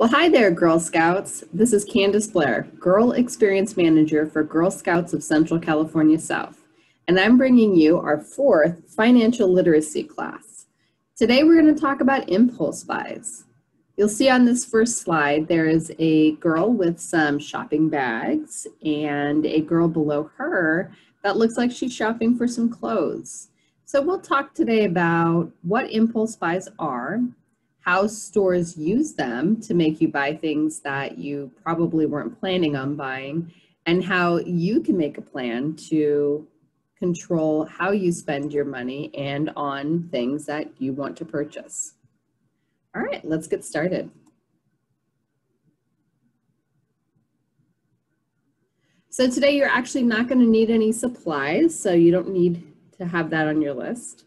Well, hi there, Girl Scouts. This is Candice Blair, Girl Experience Manager for Girl Scouts of Central California South, and I'm bringing you our fourth financial literacy class. Today we're going to talk about impulse buys. You'll see on this first slide there is a girl with some shopping bags and a girl below her that looks like she's shopping for some clothes. So we'll talk today about what impulse buys are, how stores use them to make you buy things that you probably weren't planning on buying, and how you can make a plan to control how you spend your money and on things that you want to purchase. All right, let's get started. So today you're actually not going to need any supplies, so you don't need to have that on your list.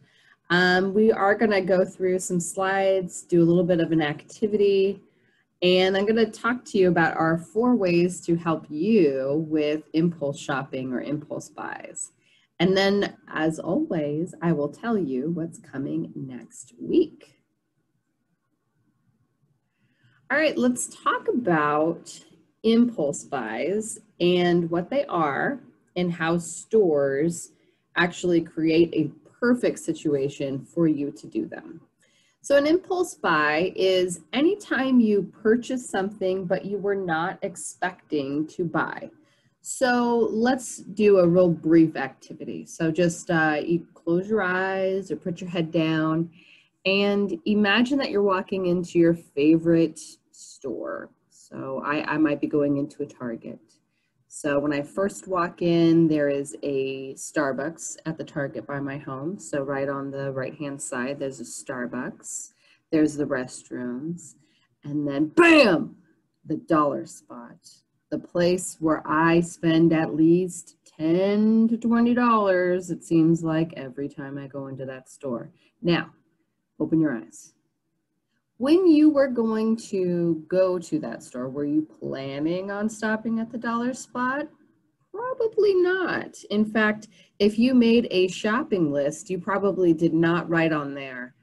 We are going to go through some slides, do a little bit of an activity, and I'm going to talk to you about our 4 ways to help you with impulse shopping or impulse buys. And then, as always, I will tell you what's coming next week. All right, let's talk about impulse buys and what they are and how stores actually create a perfect situation for you to do them. So an impulse buy is anytime you purchase something but you were not expecting to buy. So let's do a real brief activity. So just you close your eyes or put your head down and imagine that you're walking into your favorite store. So I might be going into a Target. So when I first walk in, there is a Starbucks at the Target by my home. So right on the right-hand side, there's a Starbucks. There's the restrooms. And then, bam, the dollar spot. The place where I spend at least $10 to $20, it seems like, every time I go into that store. Now, open your eyes. When you were going to go to that store, were you planning on stopping at the dollar spot? Probably not. In fact, if you made a shopping list, you probably did not write on there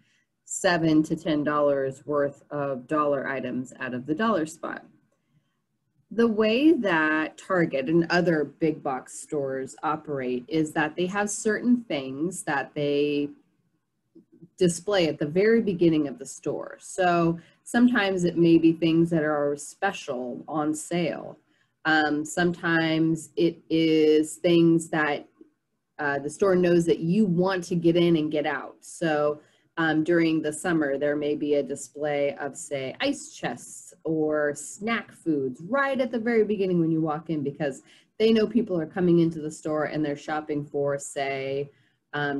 $7 to $10 worth of dollar items out of the dollar spot. The way that Target and other big box stores operate is that they have certain things that they display at the very beginning of the store. So sometimes it may be things that are special on sale. Sometimes it is things that the store knows that you want to get in and get out. So during the summer, there may be a display of, say, ice chests or snack foods right at the very beginning when you walk in, because they know people are coming into the store and they're shopping for, say,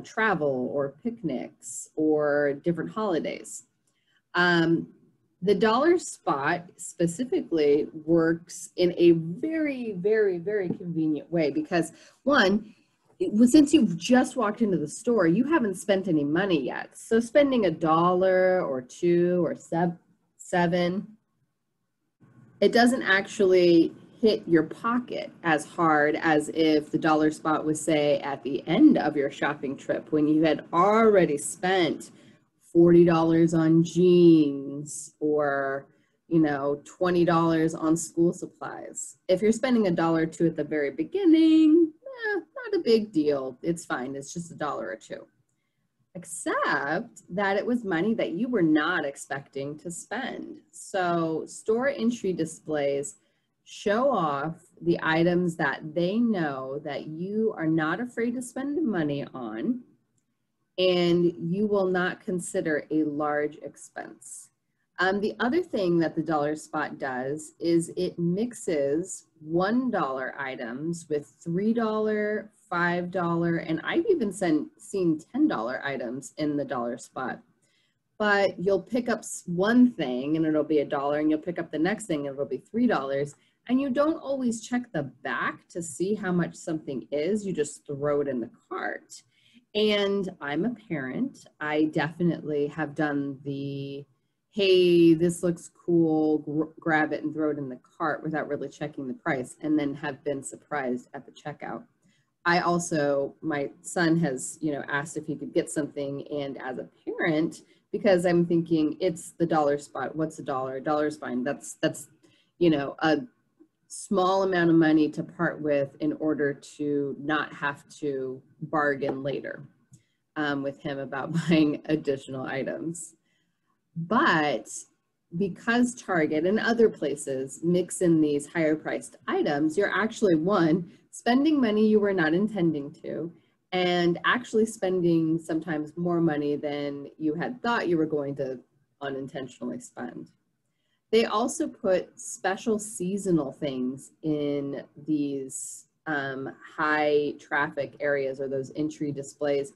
travel or picnics or different holidays. The dollar spot specifically works in a very, very, very convenient way because, one, since you've just walked into the store, you haven't spent any money yet. So spending $1 or $2 or $7, it doesn't actually hit your pocket as hard as if the dollar spot was, say, at the end of your shopping trip when you had already spent $40 on jeans or, you know, $20 on school supplies. If you're spending $1 or $2 at the very beginning, not a big deal. It's fine. It's just $1 or $2. Except that it was money that you were not expecting to spend. So store entry displays show off the items that they know that you are not afraid to spend money on and you will not consider a large expense. The other thing that the dollar spot does is it mixes $1 items with $3, $5, and I've even seen $10 items in the dollar spot. But you'll pick up one thing and it'll be $1, and you'll pick up the next thing and it'll be $3. And you don't always check the back to see how much something is. You just throw it in the cart. And I'm a parent. I definitely have done the, hey, this looks cool, grab it and throw it in the cart without really checking the price, and then have been surprised at the checkout. I also, my son has, asked if he could get something, and as a parent, because I'm thinking it's the dollar spot. What's a dollar? A dollar's fine. That's, you know, a small amount of money to part with in order to not have to bargain later with him about buying additional items. But because Target and other places mix in these higher priced items, you're actually, one, spending money you were not intending to, and actually spending sometimes more money than you had thought you were going to unintentionally spend. They also put special seasonal things in these high traffic areas, or those entry displays,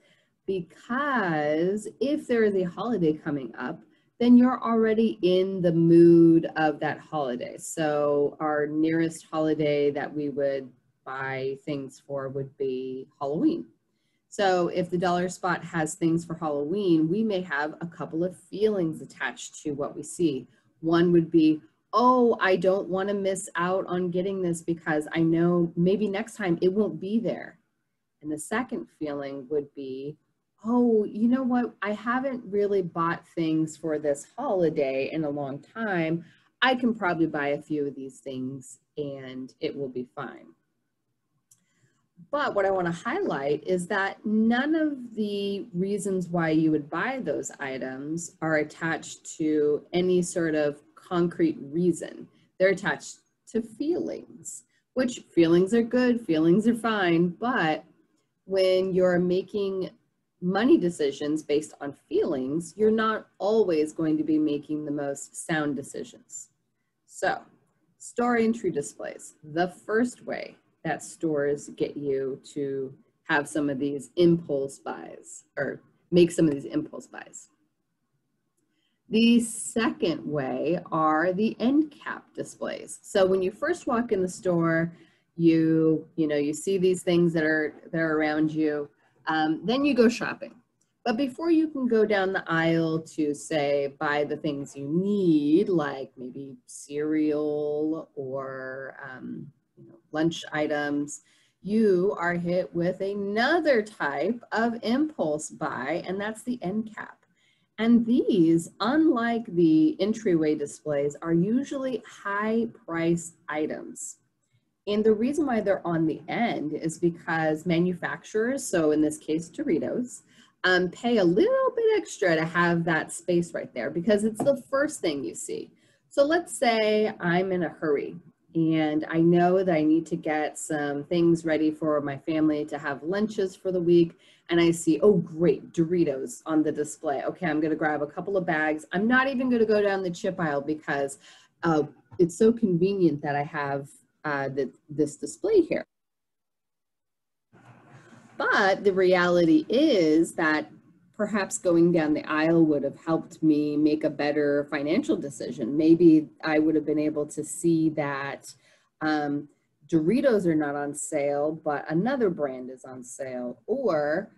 because if there is a holiday coming up, then you're already in the mood of that holiday. So our nearest holiday that we would buy things for would be Halloween. So if the dollar spot has things for Halloween, we may have a couple of feelings attached to what we see. One would be, oh, I don't want to miss out on getting this because I know maybe next time it won't be there. And the second feeling would be, oh, you know what? I haven't really bought things for this holiday in a long time. I can probably buy a few of these things and it will be fine. But what I want to highlight is that none of the reasons why you would buy those items are attached to any sort of concrete reason. They're attached to feelings, which feelings are good, feelings are fine, but when you're making money decisions based on feelings, you're not always going to be making the most sound decisions. So, store entry displays, the first way that stores get you to have some of these impulse buys, or make some of these impulse buys. The second way are the end cap displays. So when you first walk in the store, you see these things that are around you, then you go shopping. But before you can go down the aisle to, say, buy the things you need, like maybe cereal or lunch items, you are hit with another type of impulse buy, and that's the end cap. And these, unlike the entryway displays, are usually high-priced items. And the reason why they're on the end is because manufacturers, so in this case Doritos, pay a little bit extra to have that space right there because it's the first thing you see. So let's say I'm in a hurry and I know that I need to get some things ready for my family to have lunches for the week, and I see, oh great, Doritos on the display. Okay, I'm gonna grab a couple of bags. I'm not even gonna go down the chip aisle because it's so convenient that I have this display here. But the reality is that perhaps going down the aisle would have helped me make a better financial decision. Maybe I would have been able to see that Doritos are not on sale, but another brand is on sale. Or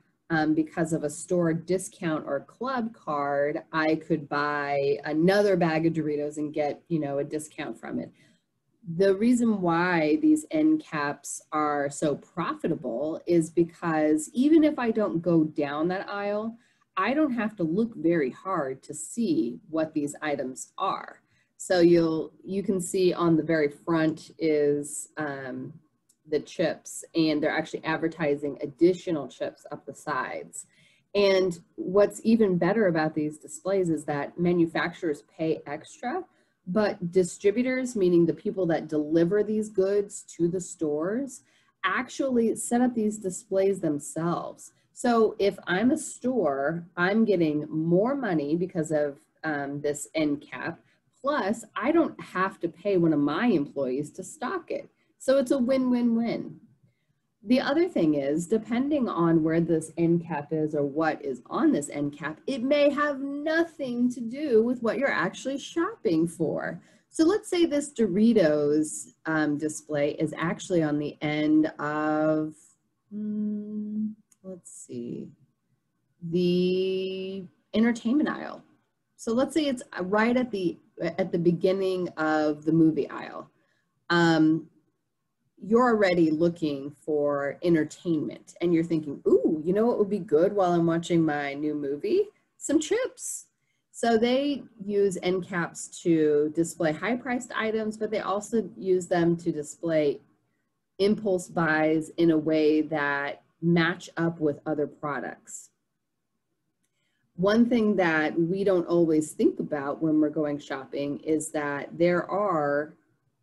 because of a store discount or club card, I could buy another bag of Doritos and get, a discount from it. The reason why these end caps are so profitable is because even if I don't go down that aisle, I don't have to look very hard to see what these items are. So you can see on the very front is the chips, and they're actually advertising additional chips up the sides. And what's even better about these displays is that manufacturers pay extra, but distributors, meaning the people that deliver these goods to the stores, actually set up these displays themselves. So if I'm a store, I'm getting more money because of this end cap, plus I don't have to pay one of my employees to stock it. So it's a win-win-win. The other thing is, depending on where this end cap is or what is on this end cap, it may have nothing to do with what you're actually shopping for. So let's say this Doritos display is actually on the end of, let's see, the entertainment aisle. So let's say it's right at the beginning of the movie aisle. You're already looking for entertainment and you're thinking, ooh, you know what would be good while I'm watching my new movie? Some chips. So they use end caps to display high-priced items, but they also use them to display impulse buys in a way that match up with other products. One thing that we don't always think about when we're going shopping is that there are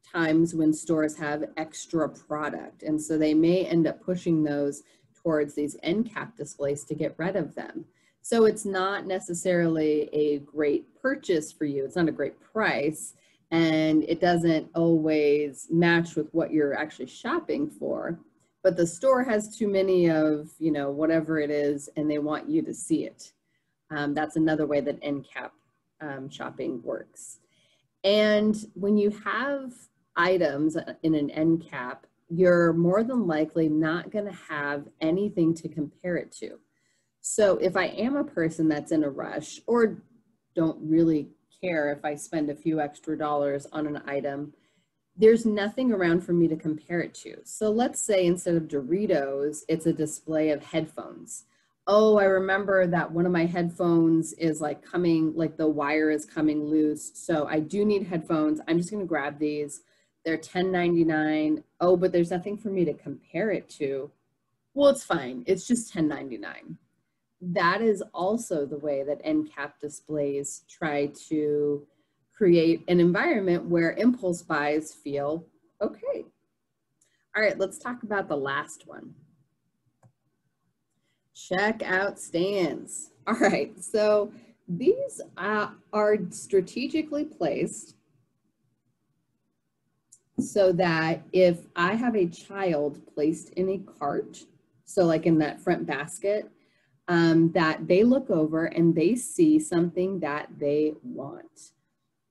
times when stores have extra product, and so they may end up pushing those towards these end cap displays to get rid of them. So it's not necessarily a great purchase for you. It's not a great price, and it doesn't always match with what you're actually shopping for. But the store has too many of, you know, whatever it is, and they want you to see it. That's another way that end cap shopping works. And when you have items in an end cap, you're more than likely not going to have anything to compare it to. So if I am a person that's in a rush or don't really care if I spend a few extra dollars on an item, there's nothing around for me to compare it to. So let's say instead of Doritos, it's a display of headphones. Oh, I remember that one of my headphones is like coming, like the wire is coming loose. So I do need headphones. I'm just going to grab these. They're $10.99. Oh, but there's nothing for me to compare it to. Well, it's fine. It's just $10.99. That is also the way that end cap displays try to create an environment where impulse buys feel okay. All right, let's talk about the last one. Checkout stands. All right, so these are strategically placed so that if I have a child placed in a cart, so like in that front basket, that they look over and they see something that they want.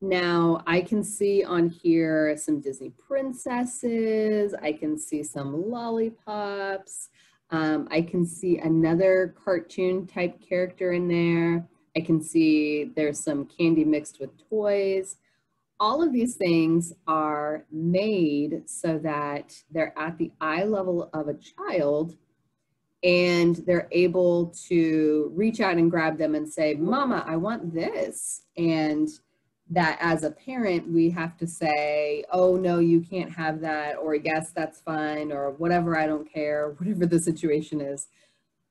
Now, I can see on here some Disney princesses, I can see some lollipops, I can see another cartoon type character in there. I can see there's some candy mixed with toys. All of these things are made so that they're at the eye level of a child and they're able to reach out and grab them and say, Mama, I want this. And that as a parent, we have to say, oh, no, you can't have that, or yes, that's fine, or whatever, I don't care, whatever the situation is.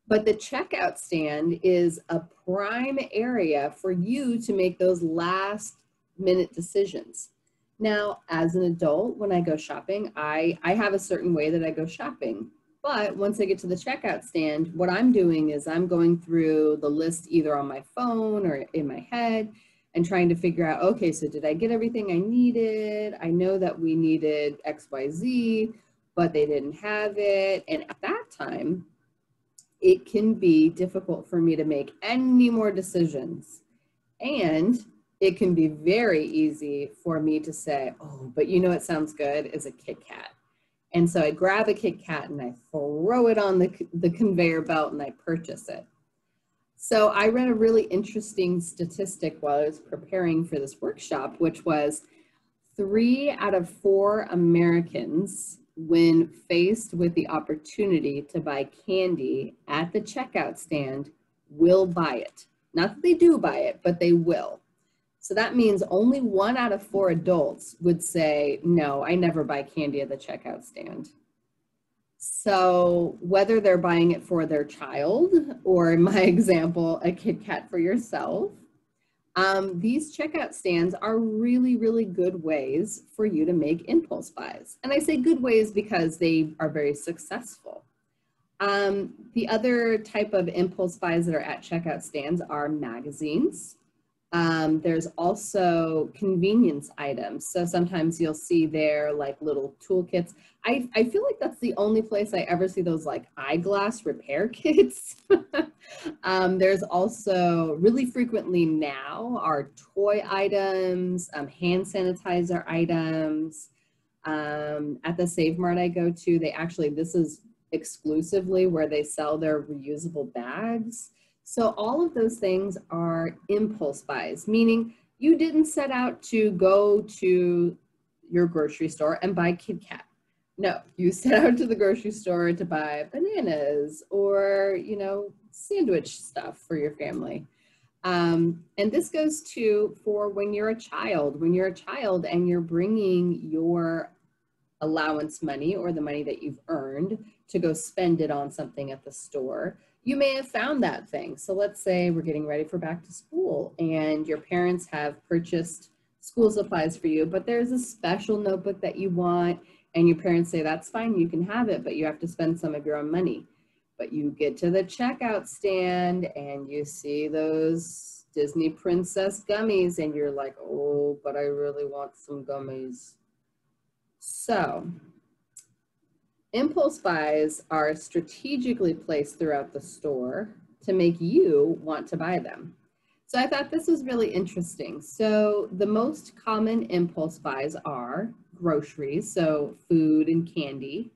But the checkout stand is a prime area for you to make those last minute decisions. Now, as an adult, when I go shopping, I have a certain way that I go shopping. But once I get to the checkout stand, what I'm doing is I'm going through the list either on my phone or in my head and trying to figure out, okay, so did I get everything I needed? I know that we needed XYZ, but they didn't have it. And at that time, it can be difficult for me to make any more decisions. And it can be very easy for me to say, oh, but you know what sounds good is a Kit Kat. And so I grab a Kit Kat and I throw it on the conveyor belt and I purchase it. So I read a really interesting statistic while I was preparing for this workshop, which was 3 out of 4 Americans, when faced with the opportunity to buy candy at the checkout stand, will buy it. Not that they do buy it, but they will. So that means only 1 out of 4 adults would say, no, I never buy candy at the checkout stand. So whether they're buying it for their child, or in my example, a Kit Kat for yourself, these checkout stands are really, really good ways for you to make impulse buys. And I say good ways because they are very successful. The other type of impulse buys that are at checkout stands are magazines. There's also convenience items. So sometimes you'll see there like little toolkits. I feel like that's the only place I ever see those like eyeglass repair kits. There's also really frequently now are toy items, hand sanitizer items. At the Save Mart I go to, this is exclusively where they sell their reusable bags. So all of those things are impulse buys, meaning you didn't set out to go to your grocery store and buy Kit Kat. No, you set out to the grocery store to buy bananas or, you know, sandwich stuff for your family. And this goes to for when you're a child. When you're a child and you're bringing your allowance money or the money that you've earned to go spend it on something at the store, you may have found that thing. So let's say we're getting ready for back to school and your parents have purchased school supplies for you, but there's a special notebook that you want and your parents say, that's fine, you can have it, but you have to spend some of your own money. But you get to the checkout stand and you see those Disney Princess gummies and you're like, oh, but I really want some gummies. So impulse buys are strategically placed throughout the store to make you want to buy them. So I thought this was really interesting. So the most common impulse buys are groceries, so food and candy,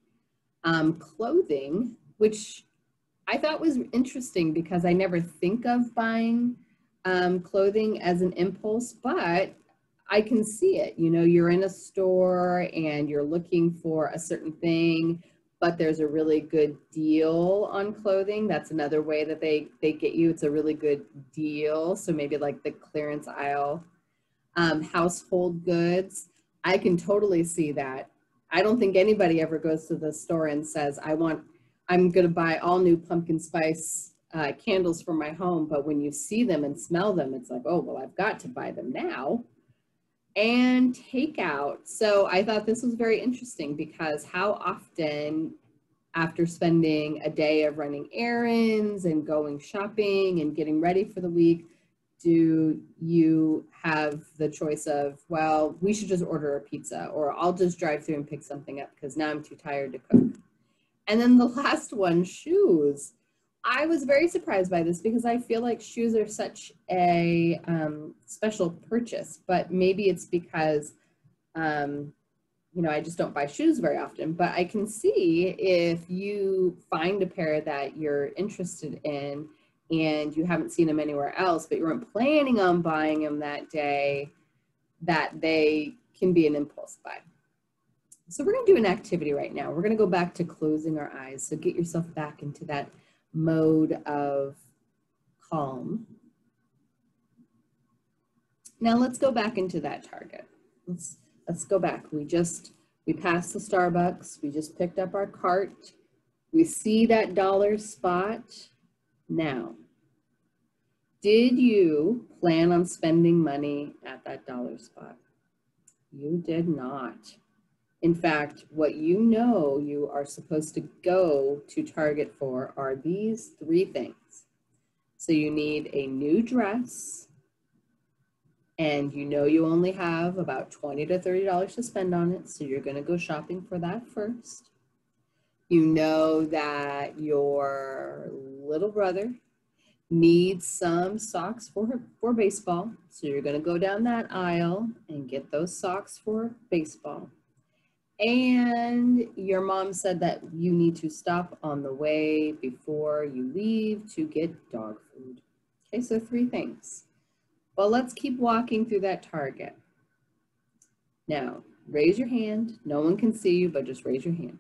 clothing, which I thought was interesting because I never think of buying clothing as an impulse, but I can see it. You know, you're in a store and you're looking for a certain thing, but there's a really good deal on clothing. That's another way that they get you. It's a really good deal. So maybe like the clearance aisle. Household goods, I can totally see that. I don't think anybody ever goes to the store and says, I'm going to buy all new pumpkin spice candles for my home. But when you see them and smell them, it's like, oh, well, I've got to buy them now. And takeout. So I thought this was very interesting because how often after spending a day of running errands and going shopping and getting ready for the week, do you have the choice of, well, we should just order a pizza, or I'll just drive through and pick something up because now I'm too tired to cook. And then the last one, shoes. I was very surprised by this because I feel like shoes are such a special purchase, but maybe it's because, you know, I just don't buy shoes very often, but I can see if you find a pair that you're interested in and you haven't seen them anywhere else, but you weren't planning on buying them that day, that they can be an impulse buy. So we're going to do an activity right now. We're going to go back to closing our eyes. So get yourself back into that mode of calm. Now let's go back into that Target. Let's go back. We passed the Starbucks. We just picked up our cart. We see that dollar spot. Now, did you plan on spending money at that dollar spot? You did not. In fact, what you know you are supposed to go to Target for are these three things. So you need a new dress, and you know you only have about $20 to $30 to spend on it, so you're gonna go shopping for that first. You know that your little brother needs some socks for baseball, so you're gonna go down that aisle and get those socks for baseball. And your mom said that you need to stop on the way before you leave to get dog food. Okay, so three things. Well, let's keep walking through that Target. Now, raise your hand. No one can see you, but just raise your hand.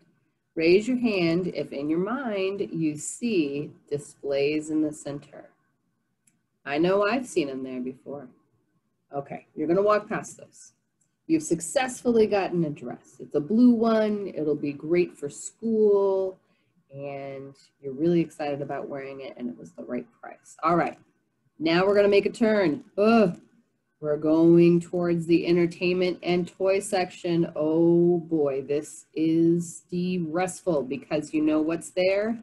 Raise your hand if in your mind you see displays in the center. I know I've seen them there before. Okay, you're gonna walk past those. You've successfully gotten a dress. It's a blue one. It'll be great for school. And you're really excited about wearing it and it was the right price. All right, now we're gonna make a turn. We're going towards the entertainment and toy section. Oh boy, this is stressful because you know what's there?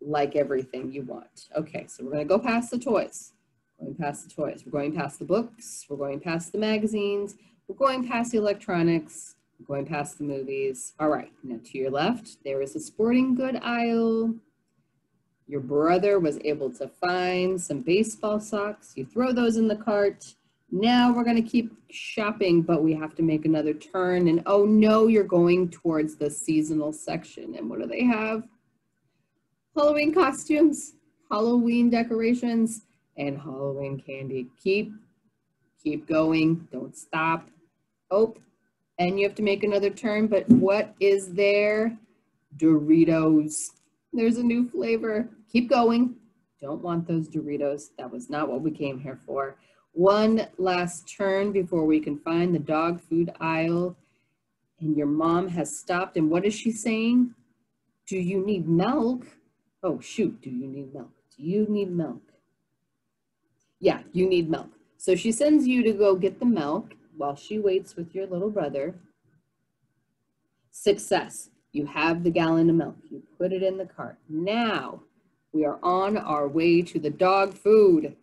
Like everything you want. Okay, so we're gonna go past the toys. Going past the toys. We're going past the books. We're going past the magazines. We're going past the electronics. We're going past the movies. All right, now to your left, there is a sporting good aisle. Your brother was able to find some baseball socks. You throw those in the cart. Now we're gonna keep shopping, but we have to make another turn. And oh no, you're going towards the seasonal section. And what do they have? Halloween costumes, Halloween decorations, and Halloween candy. Keep going, don't stop. Oh, and you have to make another turn, but what is there? Doritos. There's a new flavor. Keep going. Don't want those Doritos. That was not what we came here for. One last turn before we can find the dog food aisle. And your mom has stopped. And what is she saying? Do you need milk? Oh, shoot. Do you need milk? Do you need milk? Yeah, you need milk. So she sends you to go get the milk while she waits with your little brother. Success. You have the gallon of milk. You put it in the cart. Now we are on our way to the dog food.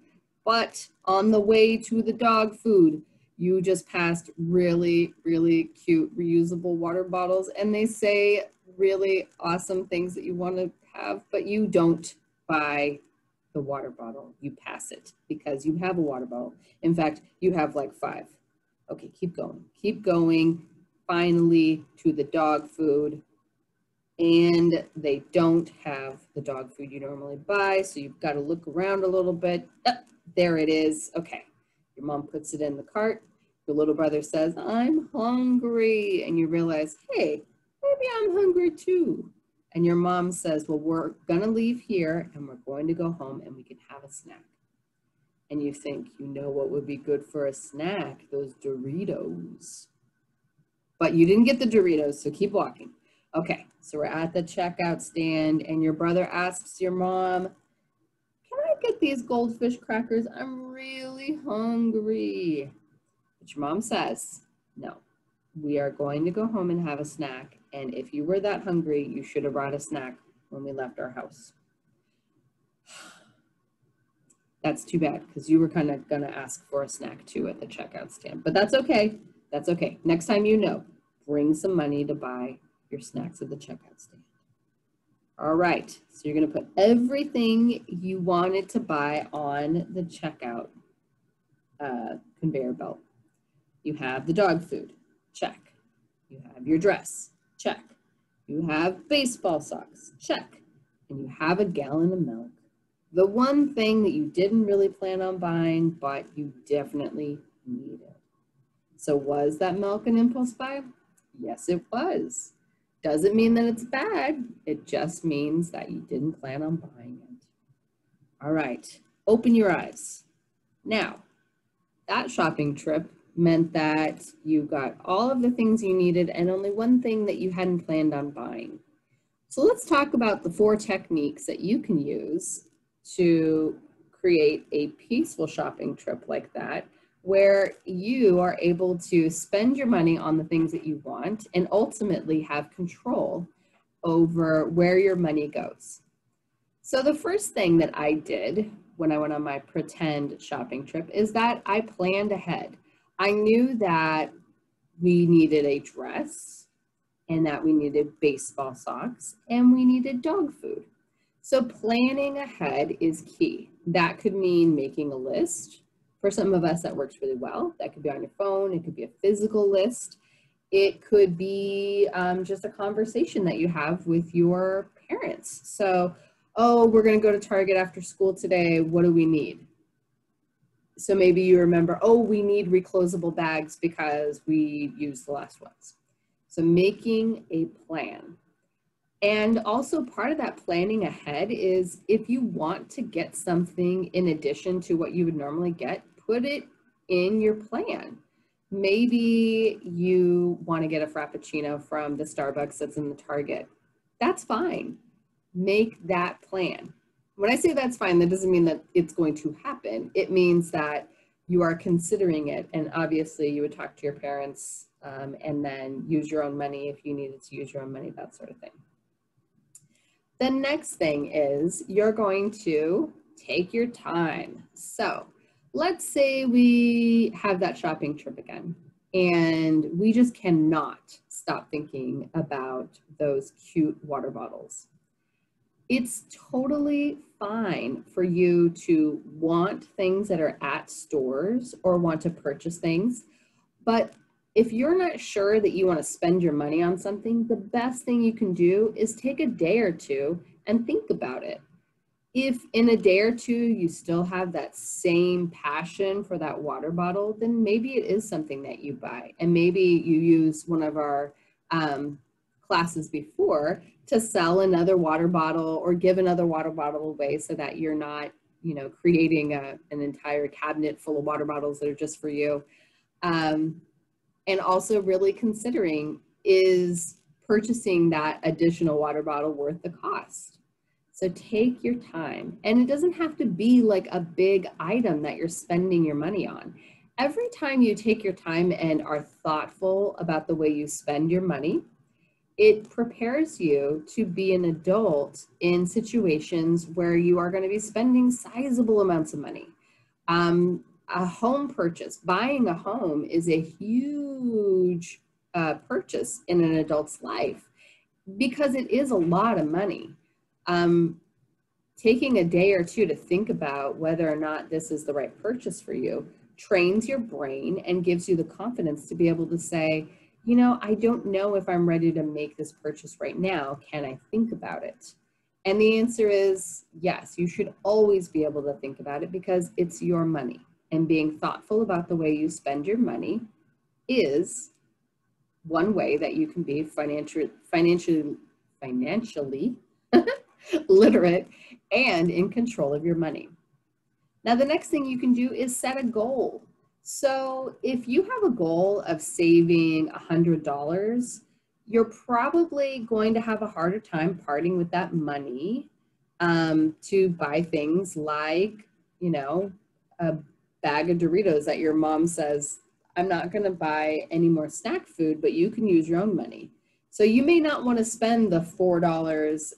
But on the way to the dog food, you just passed really, really cute reusable water bottles, and they say really awesome things that you want to have, but you don't buy the water bottle. You pass it because you have a water bottle. In fact, you have like 5. Okay, keep going. Keep going. Finally to the dog food. And they don't have the dog food you normally buy, so you've got to look around a little bit. Oh, there it is. Okay. Your mom puts it in the cart. Your little brother says, I'm hungry. And you realize, hey, maybe I'm hungry too. And your mom says, well, we're going to leave here and we're going to go home and we can have a snack. And you think, you know what would be good for a snack? Those Doritos. But you didn't get the Doritos, so keep walking. Okay, so we're at the checkout stand and your brother asks your mom, can I get these goldfish crackers? I'm really hungry. But your mom says, no, we are going to go home and have a snack. And if you were that hungry, you should have brought a snack when we left our house. That's too bad because you were kind of going to ask for a snack too at the checkout stand. But that's okay. That's okay. Next time you know, bring some money to buy your snacks at the checkout stand. All right, so you're going to put everything you wanted to buy on the checkout conveyor belt. You have the dog food, check. You have your dress, check. You have baseball socks, check. And you have a gallon of milk. The one thing that you didn't really plan on buying, but you definitely needed. So was that milk an impulse buy? Yes, it was. Doesn't mean that it's bad. It just means that you didn't plan on buying it. All right, open your eyes. Now, that shopping trip meant that you got all of the things you needed and only one thing that you hadn't planned on buying. So let's talk about the 4 techniques that you can use to create a peaceful shopping trip like that, where you are able to spend your money on the things that you want and ultimately have control over where your money goes. So the first thing that I did when I went on my pretend shopping trip is that I planned ahead. I knew that we needed a dress and that we needed baseball socks and we needed dog food. So planning ahead is key. That could mean making a list. For some of us, that works really well. That could be on your phone. It could be a physical list. It could be just a conversation that you have with your parents. So, oh, we're going to go to Target after school today. What do we need? So maybe you remember, oh, we need reclosable bags because we used the last ones. So making a plan. And also part of that planning ahead is if you want to get something in addition to what you would normally get, put it in your plan. Maybe you want to get a Frappuccino from the Starbucks that's in the Target. That's fine. Make that plan. When I say that's fine, that doesn't mean that it's going to happen. It means that you are considering it. And obviously you would talk to your parents and then use your own money if you needed to use your own money, that sort of thing. The next thing is you're going to take your time. So let's say we have that shopping trip again and we just cannot stop thinking about those cute water bottles. It's totally fine for you to want things that are at stores or want to purchase things, but if you're not sure that you want to spend your money on something, the best thing you can do is take a day or two and think about it. If in a day or two you still have that same passion for that water bottle, then maybe it is something that you buy. And maybe you use one of our classes before to sell another water bottle or give another water bottle away so that you're not, you know, creating an entire cabinet full of water bottles that are just for you. And also really considering, is purchasing that additional water bottle worth the cost? So take your time, and it doesn't have to be like a big item that you're spending your money on. Every time you take your time and are thoughtful about the way you spend your money, it prepares you to be an adult in situations where you are going to be spending sizable amounts of money. A home purchase, buying a home is a huge purchase in an adult's life because it is a lot of money. Taking a day or two to think about whether or not this is the right purchase for you trains your brain and gives you the confidence to be able to say, you know, I don't know if I'm ready to make this purchase right now. Can I think about it? And the answer is yes, you should always be able to think about it because it's your money. And being thoughtful about the way you spend your money is one way that you can be financially literate and in control of your money. Now, the next thing you can do is set a goal. So if you have a goal of saving $100, you're probably going to have a harder time parting with that money to buy things like, you know, a bag of Doritos that your mom says, I'm not going to buy any more snack food, but you can use your own money. So you may not want to spend the $4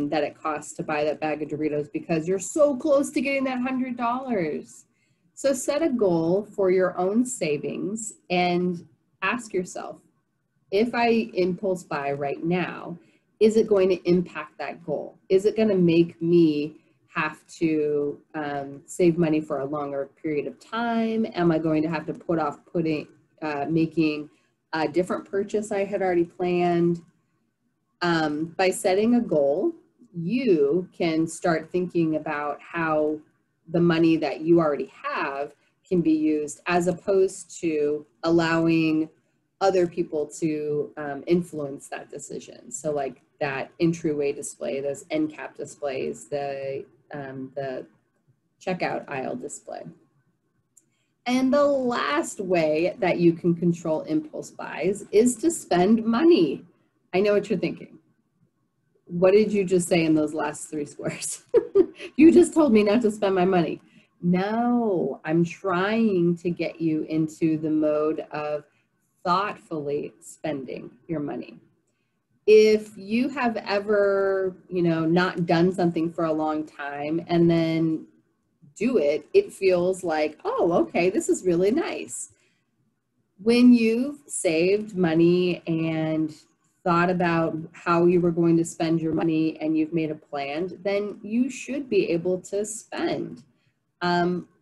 that it costs to buy that bag of Doritos because you're so close to getting that $100. So set a goal for your own savings and ask yourself, if I impulse buy right now, is it going to impact that goal? Is it going to make me have to save money for a longer period of time? Am I going to have to put off making a different purchase I had already planned? By setting a goal, you can start thinking about how the money that you already have can be used, as opposed to allowing other people to influence that decision. So like that entryway display, those end cap displays, the checkout aisle display. And the last way that you can control impulse buys is to spend money. I know what you're thinking. What did you just say in those last 3 squares? You just told me not to spend my money. No, I'm trying to get you into the mode of thoughtfully spending your money. If you have ever, you know, not done something for a long time and then do it, it feels like, oh, okay, this is really nice. When you've saved money and thought about how you were going to spend your money and you've made a plan, then you should be able to spend.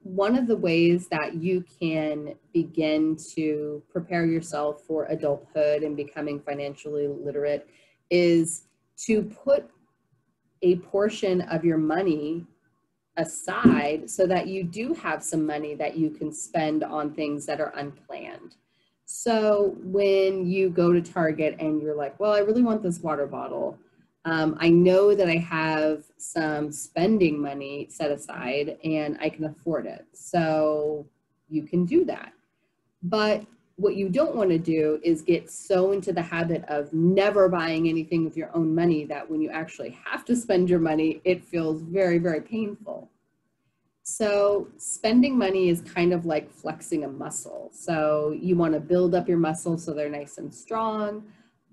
One of the ways that you can begin to prepare yourself for adulthood and becoming financially literate is to put a portion of your money aside so that you do have some money that you can spend on things that are unplanned. So when you go to Target and you're like, well, I really want this water bottle. I know that I have some spending money set aside and I can afford it. So you can do that. But what you don't want to do is get so into the habit of never buying anything with your own money that when you actually have to spend your money, it feels very, very painful. So spending money is kind of like flexing a muscle. So you want to build up your muscles so they're nice and strong.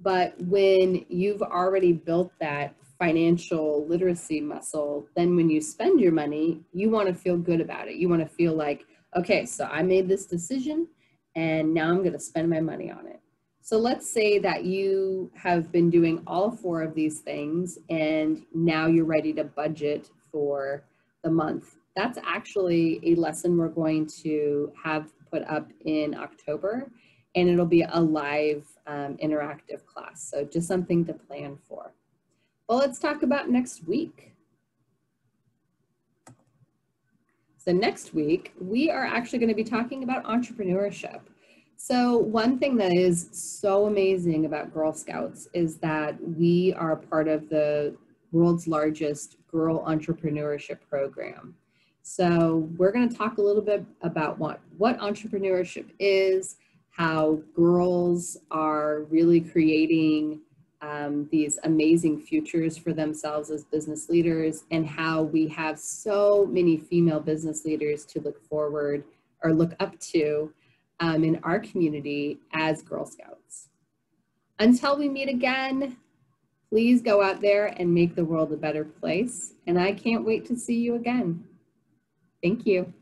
But when you've already built that financial literacy muscle, then when you spend your money, you want to feel good about it. You want to feel like, okay, so I made this decision and now I'm going to spend my money on it. So let's say that you have been doing all 4 of these things and now you're ready to budget for the month. That's actually a lesson we're going to have put up in October, and it'll be a live interactive class. So just something to plan for. Well, let's talk about next week. So next week, we are actually going to be talking about entrepreneurship. So one thing that is so amazing about Girl Scouts is that we are part of the world's largest girl entrepreneurship program. So we're going to talk a little bit about what entrepreneurship is, how girls are really creating these amazing futures for themselves as business leaders, and how we have so many female business leaders to look forward or look up to in our community as Girl Scouts. Until we meet again, please go out there and make the world a better place. And I can't wait to see you again. Thank you.